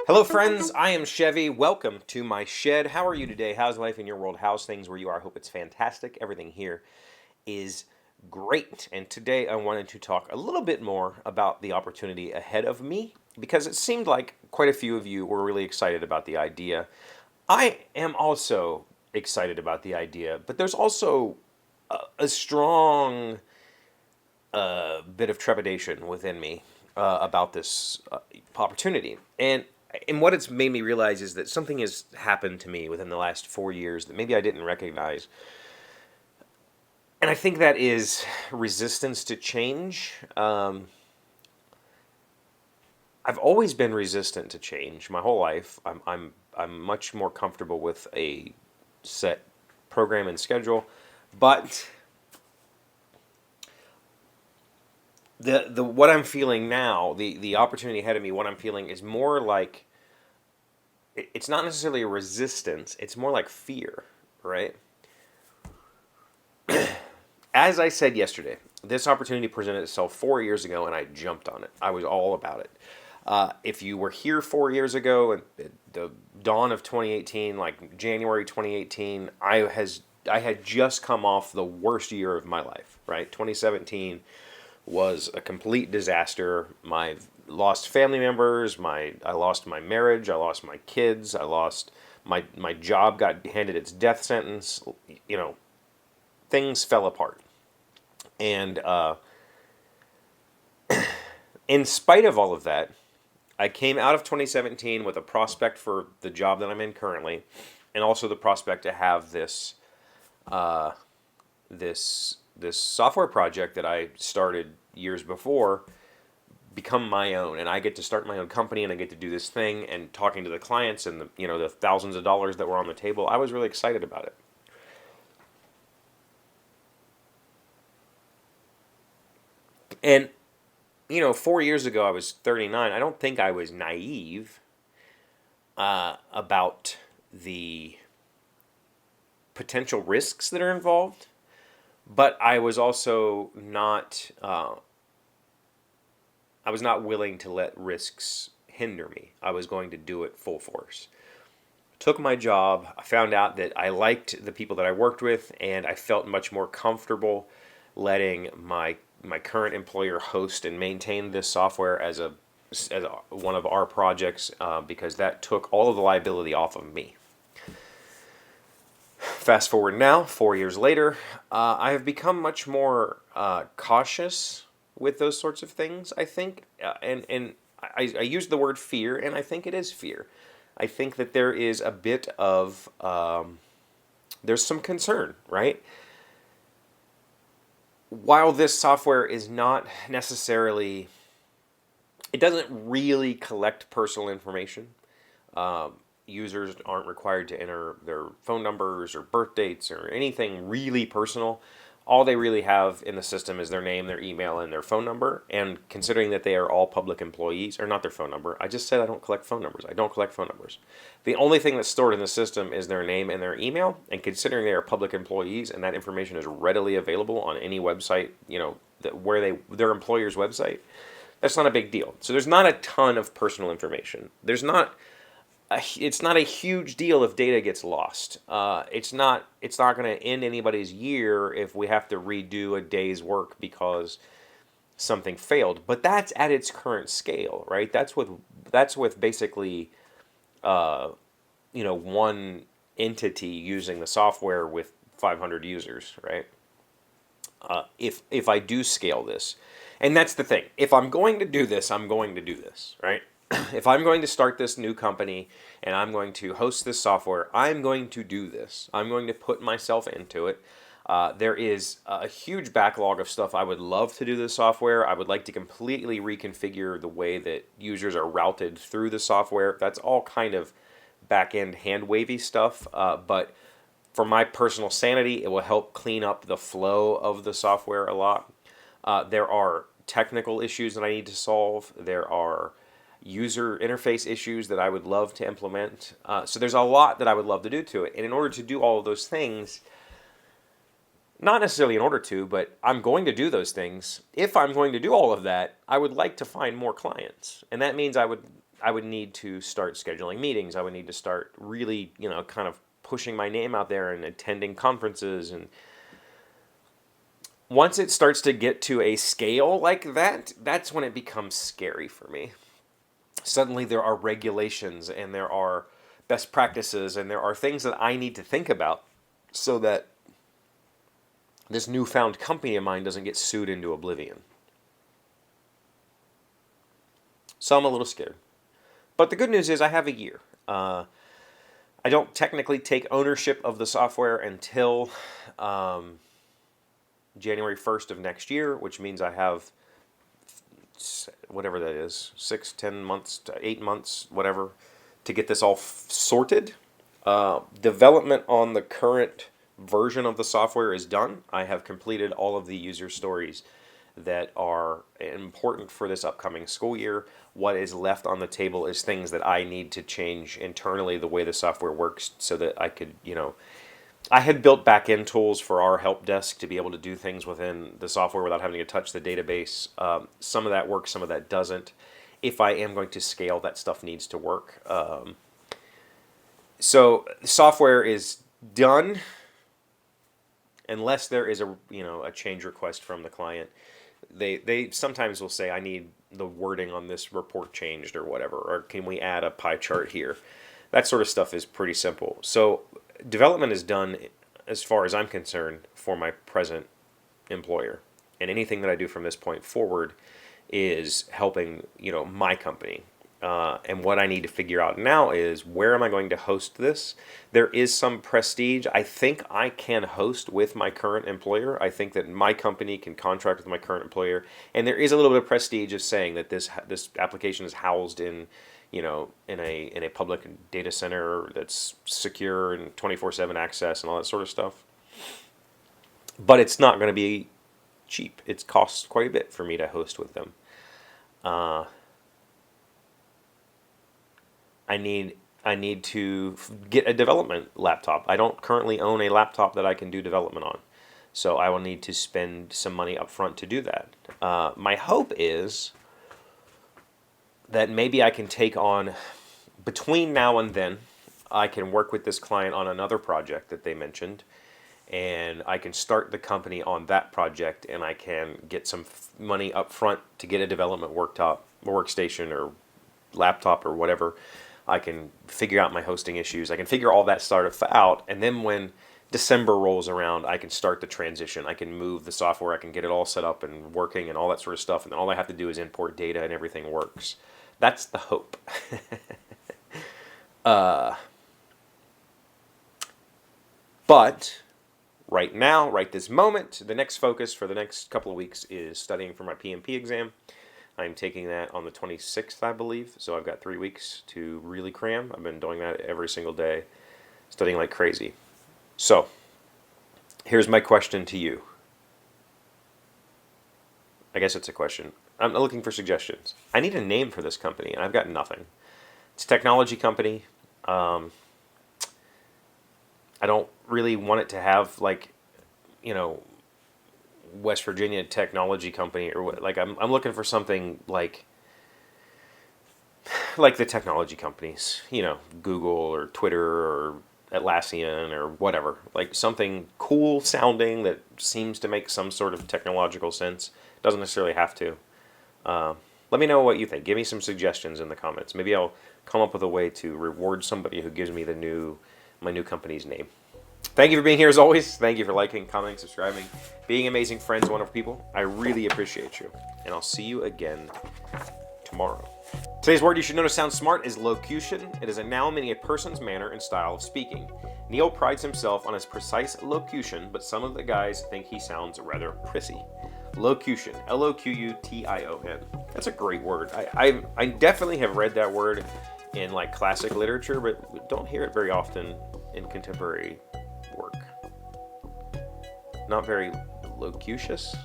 Hello, friends. I am Chevee. Welcome to my shed. How are you today? How's life in your world? How's things where you are? I hope it's fantastic. Everything here is great. And today I wanted to talk a little bit more about the opportunity ahead of me because it seemed like quite a few of you were really excited about the idea. I am also excited about the idea, but there's also a strong bit of trepidation within me about this opportunity. And what it's made me realize is that something has happened to me within the last 4 years that maybe I didn't recognize. And I think that is resistance to change. I've always been resistant to change my whole life. I'm much more comfortable with a set program and schedule, but the what I'm feeling now, the opportunity ahead of me, what I'm feeling is more like it's not necessarily a resistance, it's more like fear, right? As I said yesterday, this opportunity presented itself 4 years ago and I jumped on it. I was all about it. If you were here 4 years ago, at the dawn of 2018, like January 2018, I had just come off the worst year of my life, right? 2017 was a complete disaster. My lost family members, I lost my marriage, I lost my kids, I lost my job got handed its death sentence. You know, things fell apart. And in spite of all of that, I came out of 2017 with a prospect for the job that I'm in currently, and also the prospect to have uh, this software project that I started years before become my own, and I get to start my own company, and I get to do this thing. And talking to the clients and the thousands of dollars that were on the table, I was really excited about it. And 4 years ago I was 39. I don't think I was naive about the potential risks that are involved, but I was also not. I was not willing to let risks hinder me. I was going to do it full force. Took my job. I found out that I liked the people that I worked with, and I felt much more comfortable letting my current employer host and maintain this software one of our projects because that took all of the liability off of me. Fast forward now, 4 years later, I have become much more cautious with those sorts of things, I think. And I use the word fear, and I think it is fear. I think that there is a bit of, there's some concern, right? While this software is not necessarily, it doesn't really collect personal information. Users aren't required to enter their phone numbers or birth dates or anything really personal. All they really have in the system is their name, their email, and their phone number. And considering that they are all public employees, or not their phone number, I just said I don't collect phone numbers. I don't collect phone numbers. The only thing that's stored in the system is their name and their email. And considering they are public employees and that information is readily available on any website, their employer's website, that's not a big deal. So there's not a ton of personal information. It's not a huge deal if data gets lost. It's not going to end anybody's year if we have to redo a day's work because something failed. But that's at its current scale, right? That's with basically one entity using the software with 500 users, right? If I do scale this, and that's the thing. If I'm going to do this, I'm going to do this, right? If I'm going to start this new company and I'm going to host this software, I'm going to do this. I'm going to put myself into it. There is a huge backlog of stuff I would love to do this software. I would like to completely reconfigure the way that users are routed through the software. That's all kind of back-end hand-wavy stuff, but for my personal sanity, it will help clean up the flow of the software a lot. There are technical issues that I need to solve. There are user interface issues that I would love to implement. So there's a lot that I would love to do to it. And in order to do all of those things, not necessarily in order to, but I'm going to do those things. If I'm going to do all of that, I would like to find more clients. And that means I would I would need to start scheduling meetings. I would need to start really, kind of pushing my name out there and attending conferences. And once it starts to get to a scale like that, that's when it becomes scary for me. Suddenly there are regulations and there are best practices and there are things that I need to think about so that this newfound company of mine doesn't get sued into oblivion. So I'm a little scared. But the good news is I have a year. I don't technically take ownership of the software until January 1st of next year, which means I have whatever that is, 6, 10 months, to 8 months, whatever, to get this all sorted. Development on the current version of the software is done. I have completed all of the user stories that are important for this upcoming school year. What is left on the table is things that I need to change internally, the way the software works, so that I could, I had built back-end tools for our help desk to be able to do things within the software without having to touch the database. Some of that works, some of that doesn't. If I am going to scale, that stuff needs to work. So the software is done, unless there is a change request from the client. They sometimes will say, I need the wording on this report changed or whatever, or can we add a pie chart here? That sort of stuff is pretty simple. So development is done, as far as I'm concerned, for my present employer. And anything that I do from this point forward is helping, my company. And what I need to figure out now is, where am I going to host this? There is some prestige. I think I can host with my current employer. I think that my company can contract with my current employer. And there is a little bit of prestige of saying that this application is housed in, in a public data center that's secure and 24/7 access and all that sort of stuff. But it's not going to be cheap. It costs quite a bit for me to host with them. I need to get a development laptop. I don't currently own a laptop that I can do development on. So I will need to spend some money up front to do that. My hope is that maybe I can take on, between now and then, I can work with this client on another project that they mentioned, and I can start the company on that project, and I can get some money up front to get a development workstation or laptop or whatever. I can figure out my hosting issues. I can figure all that stuff out, and then when December rolls around, I can start the transition. I can move the software. I can get it all set up and working and all that sort of stuff, and then all I have to do is import data and everything works. That's the hope. But right now, right this moment, the next focus for the next couple of weeks is studying for my PMP exam. I'm taking that on the 26th, I believe, so I've got 3 weeks to really cram. I've been doing that every single day, studying like crazy. So, here's my question to you. I guess it's a question. I'm looking for suggestions. I need a name for this company, and I've got nothing. It's a technology company. I don't really want it to have, West Virginia technology company, or what. I'm looking for something like the technology companies, Google or Twitter or Atlassian or whatever, like something cool sounding that seems to make some sort of technological sense. Doesn't necessarily have to. Let me know what you think. Give me some suggestions in the comments. Maybe I'll come up with a way to reward somebody who gives me my new company's name. Thank you for being here as always. Thank you for liking, commenting, subscribing, being amazing friends, wonderful people. I really appreciate you. And I'll see you again tomorrow. Today's word you should know to sound smart is locution. It is a noun meaning a person's manner and style of speaking. Neil prides himself on his precise locution, but some of the guys think he sounds rather prissy. Locution. L-O-Q-U-T-I-O-N. That's a great word. I definitely have read that word in classic literature, but don't hear it very often in contemporary work. Not very locucious.